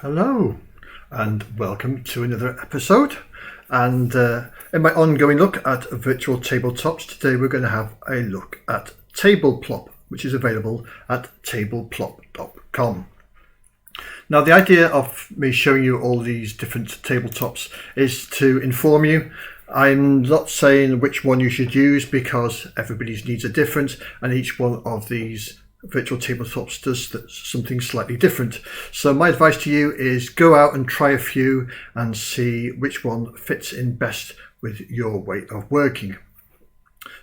Hello and welcome to another episode, and in my ongoing look at virtual tabletops, today we're going to have a look at Tableplop, which is available at tableplop.com. Now, the idea of me showing you all these different tabletops is to inform you. I'm not saying which one you should use because everybody's needs are different and each one of these virtual tabletops does something slightly different. So my advice to you is go out and try a few and see which one fits in best with your way of working.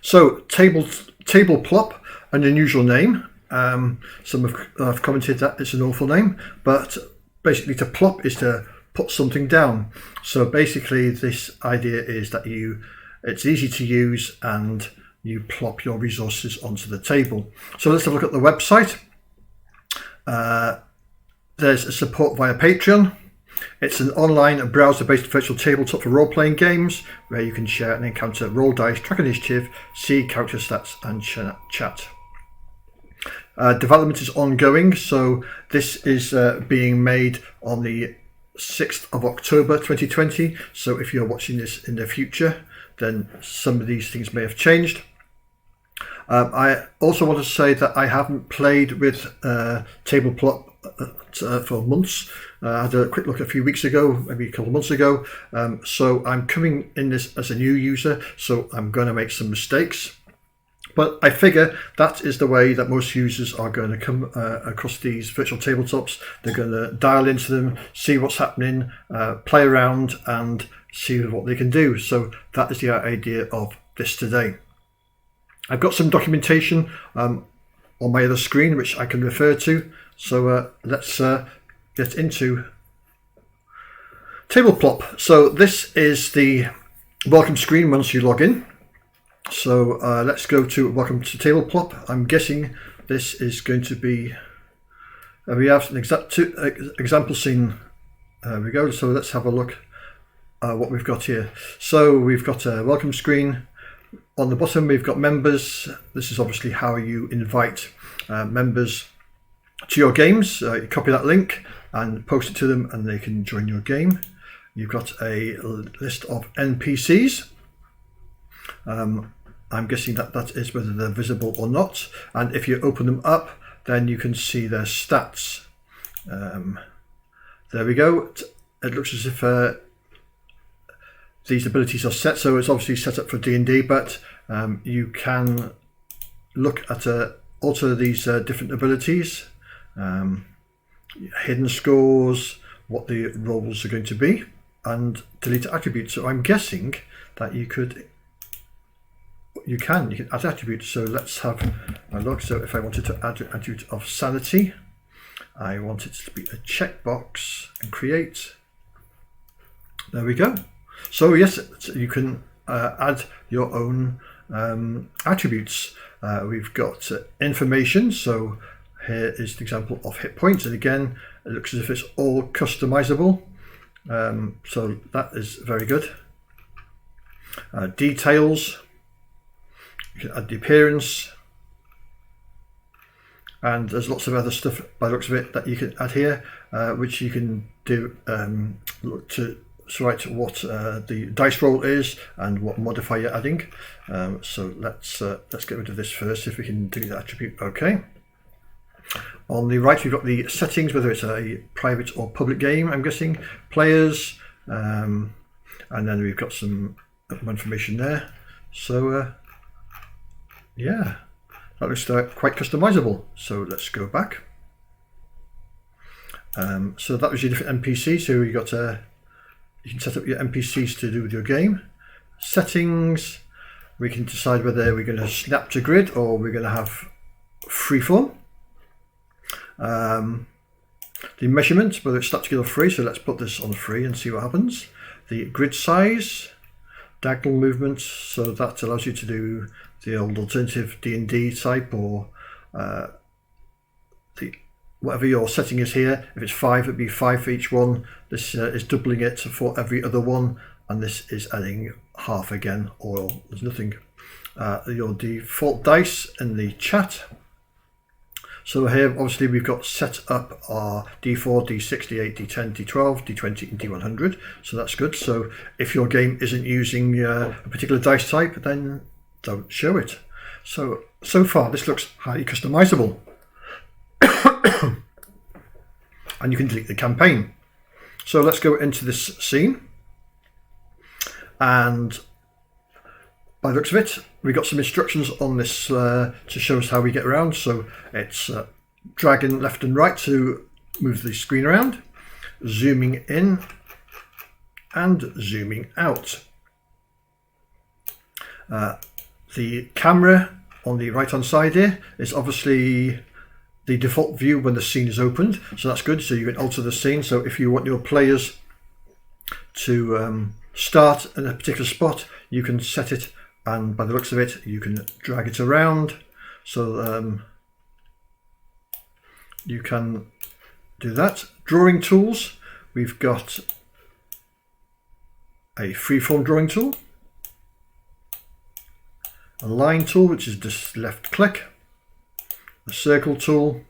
So Tableplop, an unusual name. Some have commented that it's an awful name, but basically to plop is to put something down. So basically this idea is that it's easy to use and you plop your resources onto the table. So let's have a look at the website. There's a support via Patreon. It's an online browser-based virtual tabletop for role-playing games where you can share and encounter roll dice, track initiative, see character stats and chat. Development is ongoing, so this is being made on the 6th of October 2020. So if you're watching this in the future, then some of these things may have changed. I also want to say that I haven't played with Tableplop for months. I had a quick look a few weeks ago, maybe a couple of months ago. So I'm coming in this as a new user, so I'm going to make some mistakes. But I figure that is the way that most users are going to come across these virtual tabletops. They're going to dial into them, see what's happening, play around and see what they can do. So that is the idea of this today. I've got some documentation on my other screen which I can refer to. So let's get into Tableplop. So this is the welcome screen once you log in. So let's go to welcome to Tableplop. I'm guessing this is going to be, we have an example scene. There we go. So let's have a look at what we've got here. So we've got a welcome screen. On the bottom we've got members. This is obviously how you invite members to your games. You copy that link and post it to them and they can join your game. You've got a list of NPCs. I'm guessing that is whether they're visible or not, and if you open them up then you can see their stats. There we go. It looks as if these abilities are set, so it's obviously set up for D&D, but you can look at alter these different abilities, hidden scores, what the roles are going to be, and delete attributes. So I'm guessing that you can add attributes. So let's have a look. So if I wanted to add an attribute of sanity, I want it to be a checkbox and create. There we go. So yes, you can add your own attributes. We've got information. So here is the example of hit points, and again it looks as if it's all customizable. So that is very good. Details. You can add the appearance, and there's lots of other stuff by the looks of it that you can add here, which you can do to write what the dice roll is and what modifier you're adding. So let's get rid of this first, if we can delete that attribute. Okay. On the right we've got the settings, whether it's a private or public game, I'm guessing, players, and then we've got some information there. So yeah, that looks quite customizable. So let's go back. So that was your different NPCs. So you got you can set up your NPCs to do with your game. Settings, we can decide whether we're going to snap to grid or we're going to have freeform. The measurement, whether it's snap to grid or free. So let's put this on free and see what happens. The grid size, diagonal movement. So that allows you to do the old alternative D&D type, or whatever your setting is here. If it's 5, it'd be 5 for each one. This is doubling it for every other one, and this is adding half again, or there's nothing. Your default dice in the chat. So here obviously we've got set up our D4, D6, D8, D10, D12, D20 and D100, so that's good. So if your game isn't using a particular dice type, then don't show it. So far this looks highly customizable. And you can delete the campaign. So let's go into this scene, and by the looks of it, we got some instructions on this to show us how we get around. So it's dragging left and right to move the screen around, zooming in and zooming out. The camera on the right hand side here is obviously the default view when the scene is opened, so that's good. So you can alter the scene. So if you want your players to start in a particular spot, you can set it, and by the looks of it you can drag it around. So you can do that. Drawing tools, we've got a freeform drawing tool, a line tool which is just left click, a circle tool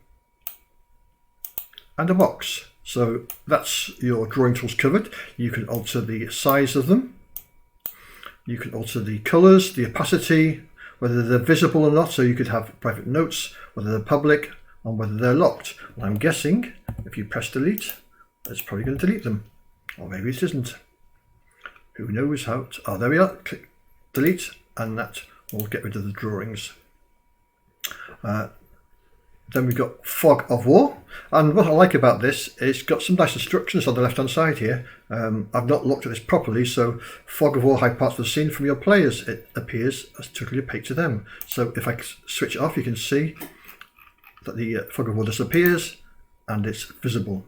and a box. So that's your drawing tools covered. You can alter the size of them. You can alter the colours, the opacity, whether they're visible or not. So you could have private notes, whether they're public and whether they're locked. Well, I'm guessing if you press delete, it's probably going to delete them. Or maybe it isn't. Who knows how to... Oh, there we are. Click delete and that will get rid of the drawings. Then we've got Fog of War, and what I like about this is it's got some nice instructions on the left hand side here. I've not looked at this properly. So Fog of War, hide parts of the scene from your players. It appears as totally opaque to them. So if I switch it off, you can see that the Fog of War disappears and it's visible.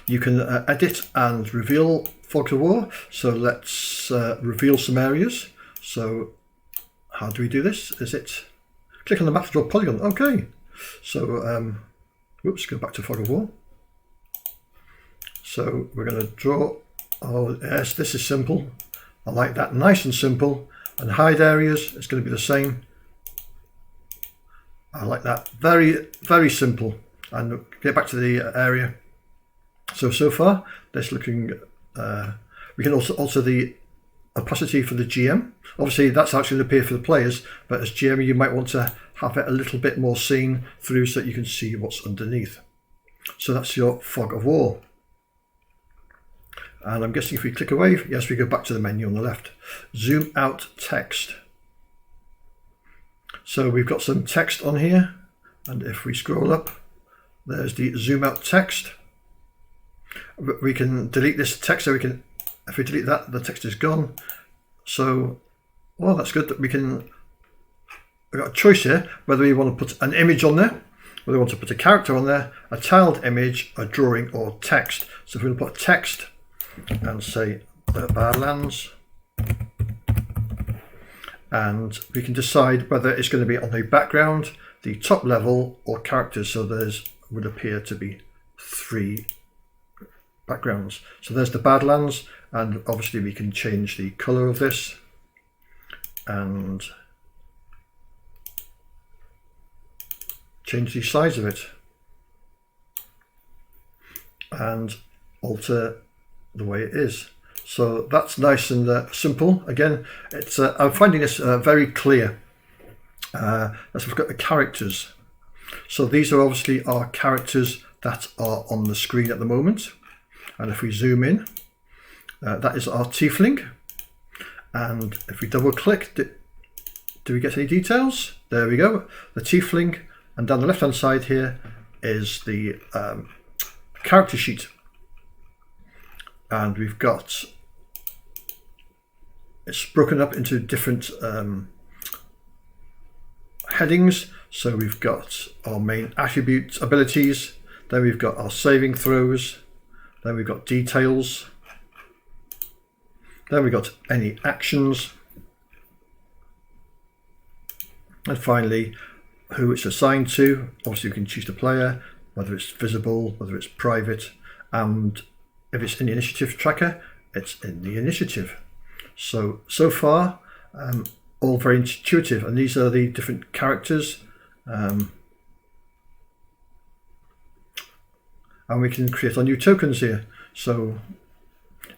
You can edit and reveal Fog of War. So let's reveal some areas. So how do we do this? Is it click on the map to draw a polygon? Okay. So, whoops, go back to Fog of War. So we're going to draw, oh yes, this is simple. I like that, nice and simple. And hide areas, it's going to be the same. I like that, very, very simple. And get back to the area. So far, that's looking, we can also alter the opacity for the GM. Obviously that's actually going to appear for the players, but as GM you might want to have it a little bit more seen through so that you can see what's underneath. So that's your Fog of War. And I'm guessing if we click away, yes, we go back to the menu on the left. Zoom out text. So we've got some text on here, and if we scroll up, there's the zoom out text. We can delete this text, so we can, if we delete that, the text is gone. So, well, that's good that we can, we've got a choice here whether we want to put an image on there, whether we want to put a character on there, a tiled image, a drawing, or text. So if we want to put text and say the Badlands, and we can decide whether it's going to be on the background, the top level, or characters. So there's would appear to be 3 backgrounds. So there's the Badlands, and obviously we can change the color of this and change the size of it and alter the way it is. So that's nice and simple. Again, it's I'm finding this very clear. Let's look at the characters. So these are obviously our characters that are on the screen at the moment. And if we zoom in, that is our tiefling. And if we double click, do we get any details? There we go, the tiefling. And down the left hand side here is the character sheet. And we've got, it's broken up into different headings. So we've got our main attributes, abilities, then we've got our saving throws, then we've got details, then we've got any actions, and finally who it's assigned to. Obviously you can choose the player, whether it's visible, whether it's private, and if it's in the initiative tracker, it's in the initiative. So far all very intuitive, and these are the different characters. and we can create our new tokens here. So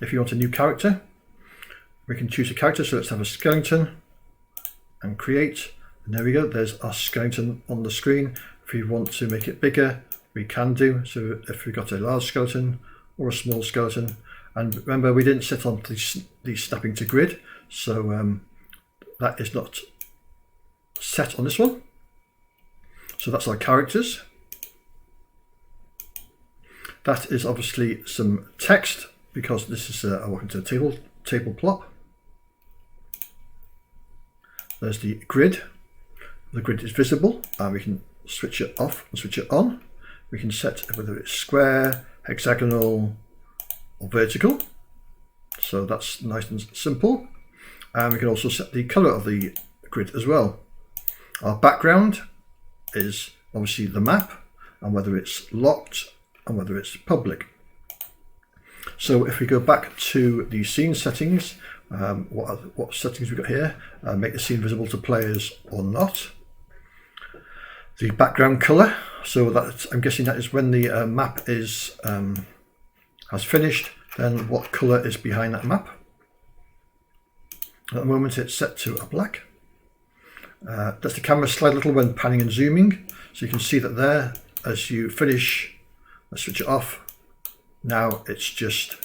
if you want a new character, we can choose a character. So let's have a skeleton and create. And there we go. There's our skeleton on the screen. If we want to make it bigger, we can do. So if we've got a large skeleton or a small skeleton, and remember we didn't set on the snapping to grid, so that is not set on this one. So that's our characters. That is obviously some text, because this is a welcome to the Tableplop. There's the grid. The grid is visible, and we can switch it off and switch it on. We can set whether it's square, hexagonal, or vertical. So that's nice and simple. And we can also set the color of the grid as well. Our background is obviously the map, and whether it's locked and whether it's public. So if we go back to the scene settings, what settings we've got here, make the scene visible to players or not. The background color, so that I'm guessing that is when the map is has finished, then what color is behind that map. At the moment it's set to a black. Does the camera slide a little when panning and zooming? So you can see that there, as you finish, let's switch it off. Now it's just,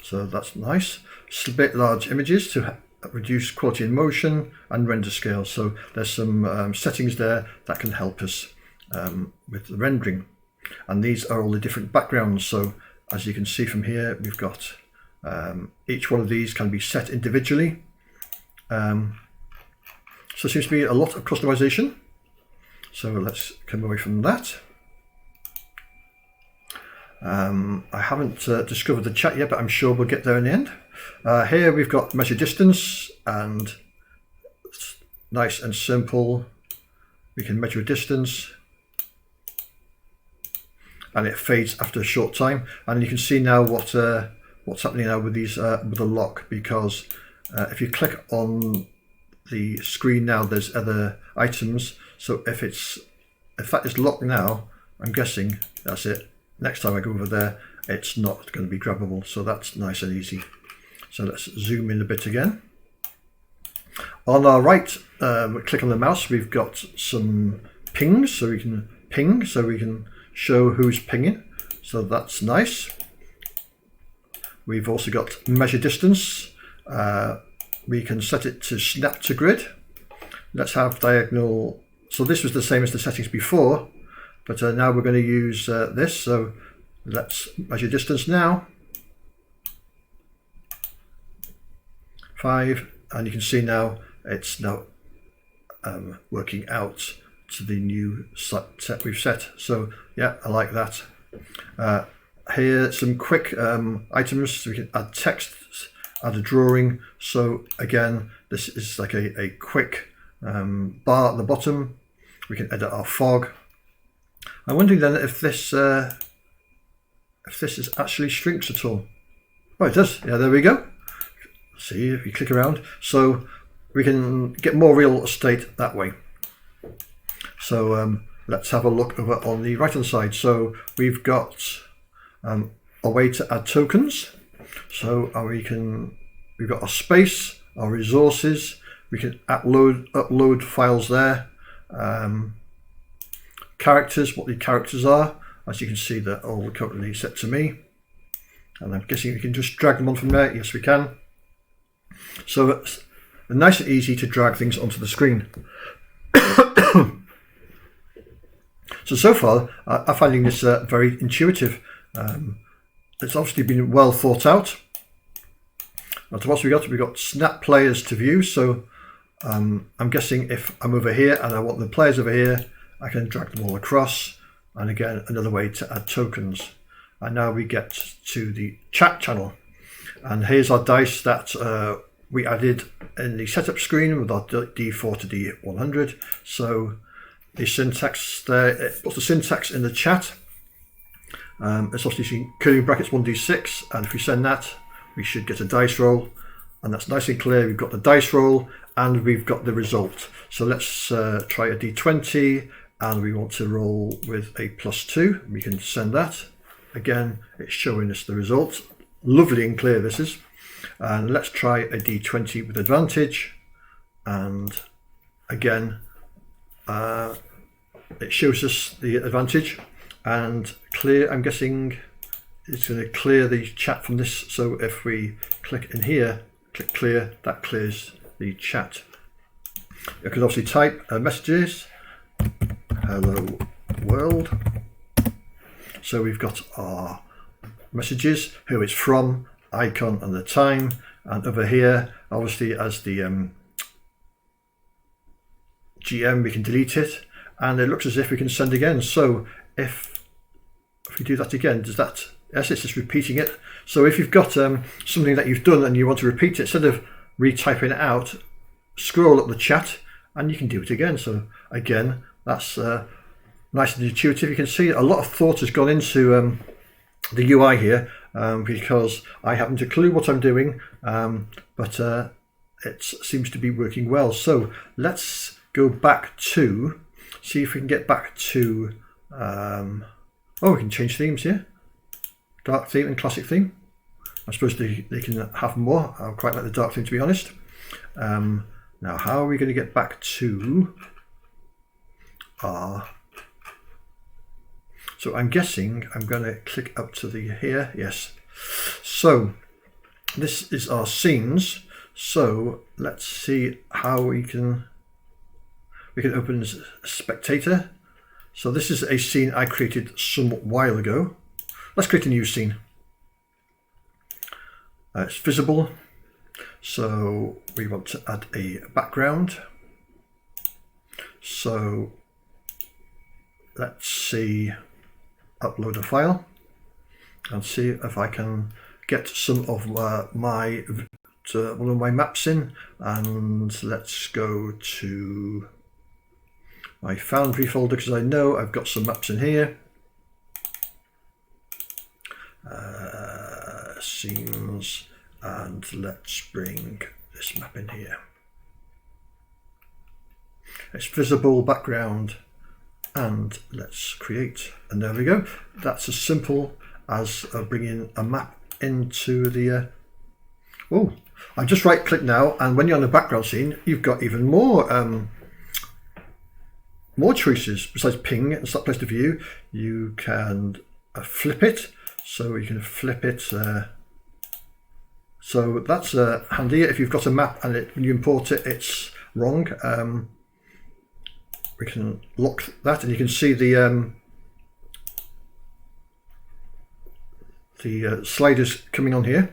so that's nice. Split large images to reduce quality in motion and render scale. So there's some settings there that can help us with the rendering. And these are all the different backgrounds. So as you can see from here, we've got each one of these can be set individually. So it seems to be a lot of customization. So let's come away from that. I haven't discovered the chat yet, but I'm sure we'll get there in the end. Here we've got measure distance, and it's nice and simple. We can measure a distance, and it fades after a short time. And you can see now what's happening now with these with the lock, because if you click on the screen now, there's other items. So if that is locked now, I'm guessing that's it. Next time I go over there, it's not going to be grabbable. So that's nice and easy. So let's zoom in a bit again. On our right, click on the mouse, we've got some pings, so we can ping, so we can show who's pinging. So that's nice. We've also got measure distance. We can set it to snap to grid. Let's have diagonal. So this was the same as the settings before, but now we're going to use this. So let's measure distance now. 5, and you can see now it's now working out to the new set we've set. So yeah, I like that. Here some quick items, so we can add text, add a drawing. So again, this is like a quick bar at the bottom. We can edit our fog. I'm wondering then if this is actually shrinks at all. Oh, it does. Yeah, there we go. See, if you click around, so we can get more real estate that way. So let's have a look over on the right hand side. So we've got a way to add tokens. So we've got our space, our resources. We can upload files there. Characters, what the characters are. As you can see, they're all currently set to me. And I'm guessing we can just drag them on from there. Yes, we can. So it's nice and easy to drag things onto the screen. So far, I'm finding this very intuitive. It's obviously been well thought out. And what we got? We got snap players to view. So I'm guessing if I'm over here and I want the players over here, I can drag them all across. And again, another way to add tokens. And now we get to the chat channel. And here's our dice that we added in the setup screen with our D4 to D100. So the syntax there, it puts the syntax in the chat. It's obviously curly brackets 1d6, and if we send that, we should get a dice roll, and that's nice and clear. We've got the dice roll and we've got the result. So let's try a d20, and we want to roll with a +2. We can send that. Again, it's showing us the result. Lovely and clear this is. And let's try a D20 with advantage. And again, it shows us the advantage. And clear, I'm guessing it's going to clear the chat from this. So if we click in here, click clear, that clears the chat. You can obviously type messages, hello world. So we've got our messages, who it's from, icon and the time, and over here, obviously as the GM, we can delete it, and it looks as if we can send again. So if we do that again, does that, yes, it's just repeating it. So if you've got something that you've done and you want to repeat it, instead of retyping it out, scroll up the chat and you can do it again. So again, that's nice and intuitive. You can see a lot of thought has gone into the UI here, because I haven't a clue what I'm doing, but it seems to be working well. So let's go back to, see if we can get back to, oh, we can change themes here. Dark theme and classic theme. I suppose they can have more. I quite like the dark theme, to be honest. Now, how are we going to get back to our... So I'm guessing I'm going to click up to the here. Yes. So this is our scenes. So let's see how we can open as a spectator. So this is a scene I created some while ago. Let's create a new scene. It's visible. So we want to add a background. So let's see, upload a file and see if I can get some of one of my maps in, and let's go to my Foundry folder because I know I've got some maps in here. Scenes, and let's bring this map in here. It's visible, background, and let's create, and there we go. That's as simple as bringing a map into the oh, I just right click now, and when you're on the background scene, you've got even more choices. Besides ping and start place to view, you can flip it, so you can flip it, so that's handy if you've got a map and when you import it it's wrong. We can lock that, and you can see the sliders coming on here.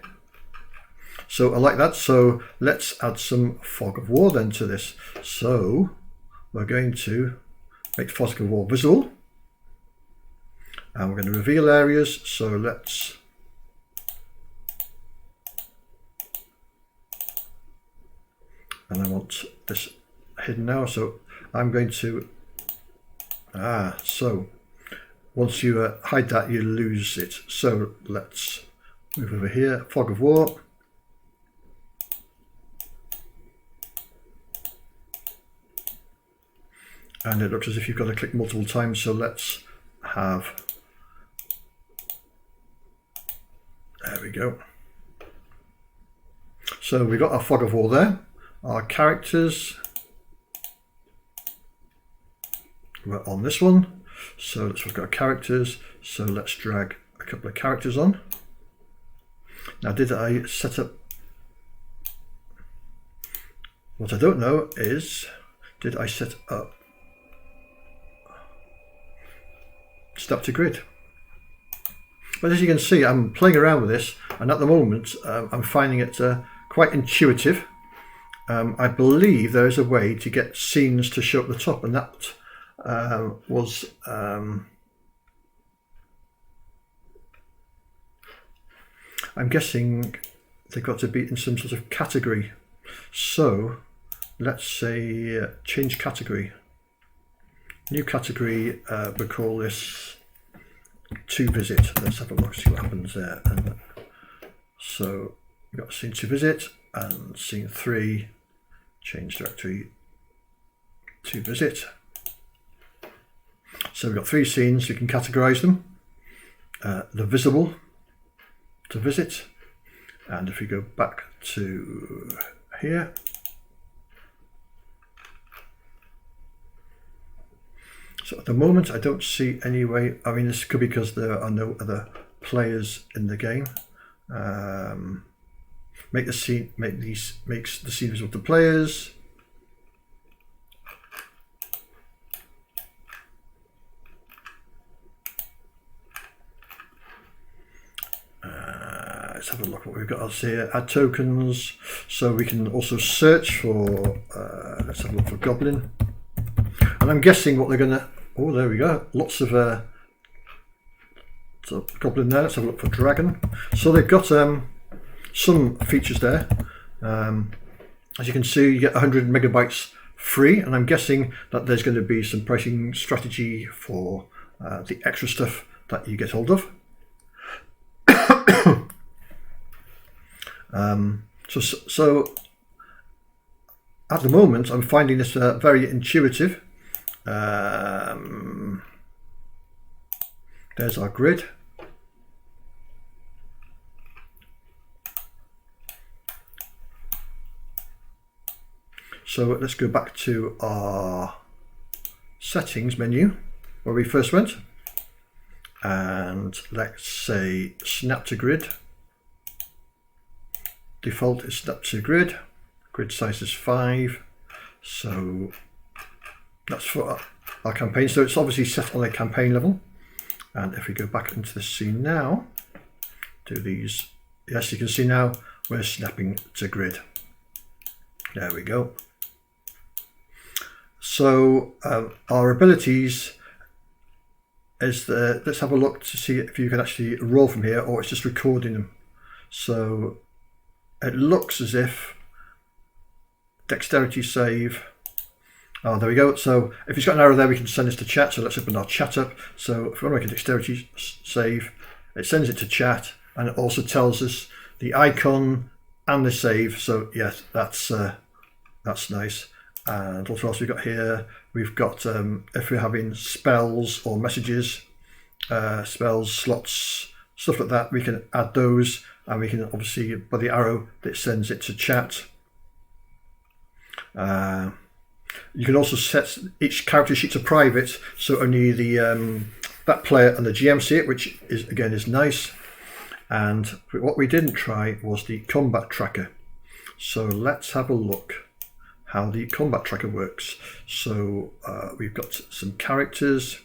So I like that. So let's add some fog of war then to this. So we're going to make fog of war visible, and we're going to reveal areas. So let's and I want this hidden now. So I'm going to, so once you hide that, you lose it. So let's move over here, fog of war. And it looks as if you've got to click multiple times. So let's have, there we go. So we've got our fog of war there. Our characters, we're on this one. So let's look at our characters. So let's drag a couple of characters on. Now, did I set up, what I don't know is, did I set up step to grid? But as you can see, I'm playing around with this, and at the moment I'm finding it quite intuitive. I believe there is a way to get scenes to show up the top, and that was I'm guessing they've got to be in some sort of category. So let's say change category, new category. We'll call this to visit. Let's have a look, see what happens there. And so we've got scene to visit and scene 3, change directory to visit. So we've got 3 scenes, you can categorize them. The visible to visit, and if we go back to here, so at the moment I don't see any way. I mean, this could be because there are no other players in the game. Makes the scene visible to players. Let's have a look what we've got else here. Add tokens, so we can also search for, let's have a look for goblin. And I'm guessing what they're gonna, oh there we go, lots of so goblin there. Let's have a look for dragon. So they've got some features there. As you can see, you get 100 megabytes free, and I'm guessing that there's going to be some pricing strategy for the extra stuff that you get hold of. So at the moment I'm finding this very intuitive. There's our grid. So let's go back to our settings menu where we first went, and let's say snap to grid. Default is snap to grid. Grid size is 5. So that's for our campaign. So it's obviously set on a campaign level. And if we go back into the scene now, do these. Yes, you can see now we're snapping to grid. There we go. So our abilities is let's have a look to see if you can actually roll from here, or it's just recording them. So it looks as if dexterity save. Oh, there we go. So if it's got an arrow there, we can send this to chat. So let's open our chat up. So if we want to make a dexterity save, it sends it to chat, and it also tells us the icon and the save. So yes, that's nice. And what else we've got here? We've got if we're having spells or messages, spells, slots, stuff like that, we can add those, and we can obviously, by the arrow that sends it to chat. You can also set each character sheet to private, so only the that player and the GM see it, which is again is nice. And what we didn't try was the combat tracker. So let's have a look how the combat tracker works. So we've got some characters.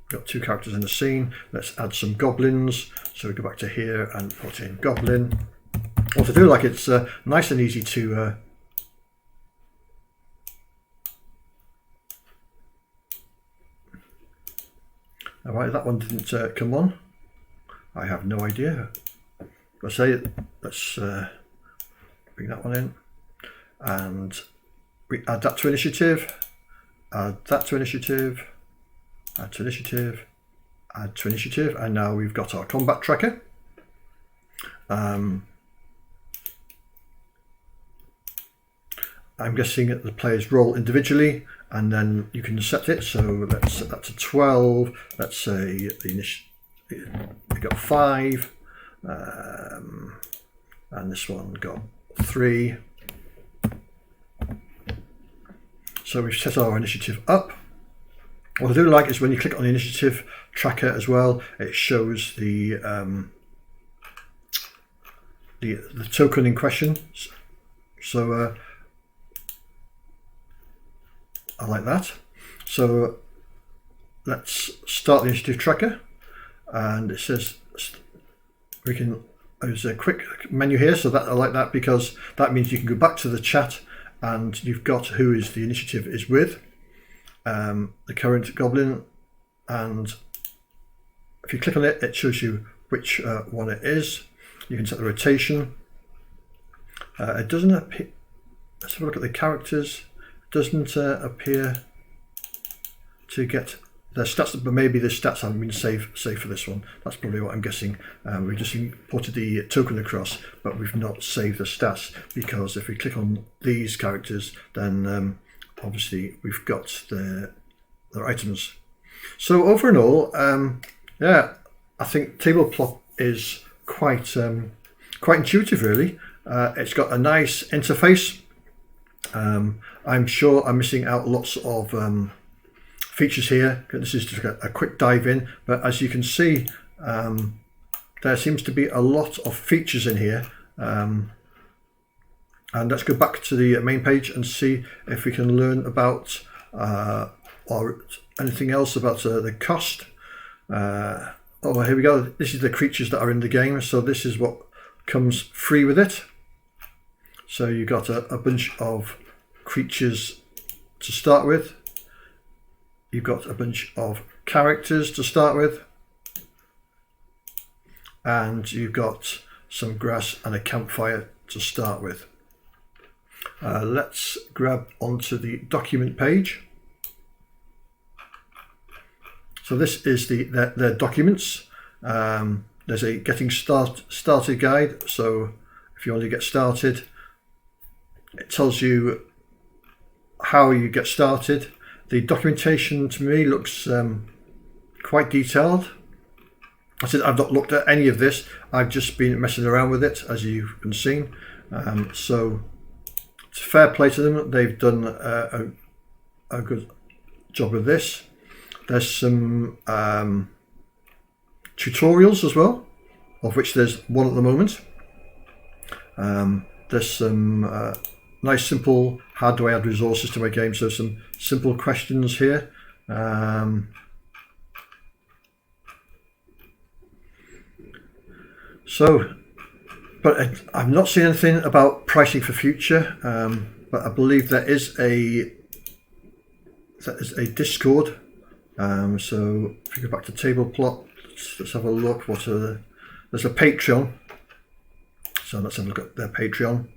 We've got 2 characters in the scene. Let's add some goblins. So we go back to here and put in goblin. What to do, like it's nice and easy to Alright, that one didn't come on. I have no idea. Let's bring that one in, and we add that to initiative, add that to initiative, add to initiative, add to initiative, and now we've got our combat tracker. I'm guessing that the players roll individually, and then you can set it. So let's set that to 12. Let's say we got 5, and this one got 3. So we've set our initiative up. What I do like is when you click on the initiative tracker as well, it shows the token in question. So I like that. So let's start the initiative tracker, and it says we can. There's a quick menu here, so that I like that because that means you can go back to the chat and you've got who is the initiative is with, the current goblin, and if you click on it, it shows you which one it is. You can set the rotation. It doesn't appear. Let's have a look at the characters. It doesn't appear to get the stats, but maybe the stats haven't been saved for this one. That's probably what I'm guessing. We just imported the token across, but we've not saved the stats, because if we click on these characters, then obviously we've got the their items. So over and all, yeah, I think Tableplop is quite intuitive, really. It's got a nice interface. I'm sure I'm missing out lots of features here. This is just a quick dive in, but as you can see, there seems to be a lot of features in here. And let's go back to the main page and see if we can learn about or anything else about the cost. Oh, here we go. This is the creatures that are in the game. So this is what comes free with it. So you got a bunch of creatures to start with. You've got a bunch of characters to start with. And you've got some grass and a campfire to start with. Let's grab onto the document page. So this is their documents. There's a getting started guide. So if you want to get started, it tells you how you get started. The documentation to me looks quite detailed. I said I've not looked at any of this. I've just been messing around with it, as you can see. So it's fair play to them. They've done a good job with this. There's some tutorials as well, of which there's one at the moment. There's some nice simple how do I add resources to my game, so some simple questions here. But I've not seen anything about pricing for future, but I believe there is a Discord. So if we go back to Tableplop, let's have a look. There's a Patreon. So let's have a look at their Patreon.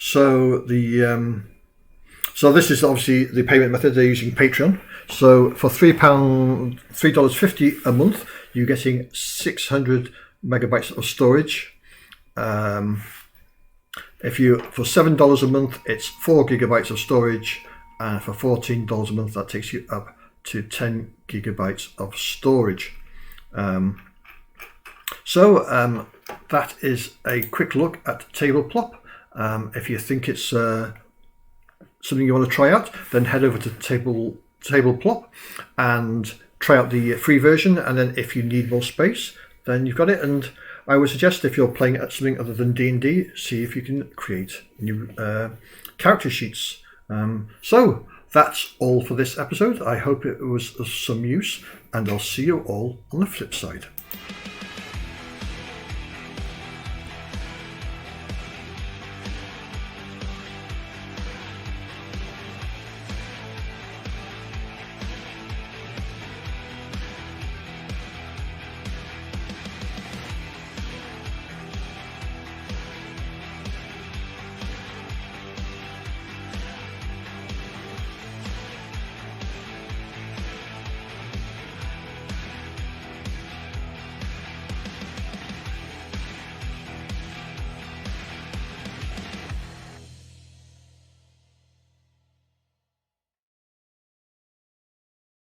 So so this is obviously the payment method. They're using Patreon. So for $3.50 a month, you're getting 600 megabytes of storage. If you for $7 a month, it's 4 gigabytes of storage, and for $14 a month, that takes you up to 10 gigabytes of storage. That is a quick look at Tableplop. If you think it's something you want to try out, then head over to Tableplop and try out the free version. And then if you need more space, then you've got it. And I would suggest, if you're playing at something other than D&D, see if you can create new character sheets. So that's all for this episode. I hope it was of some use, and I'll see you all on the flip side.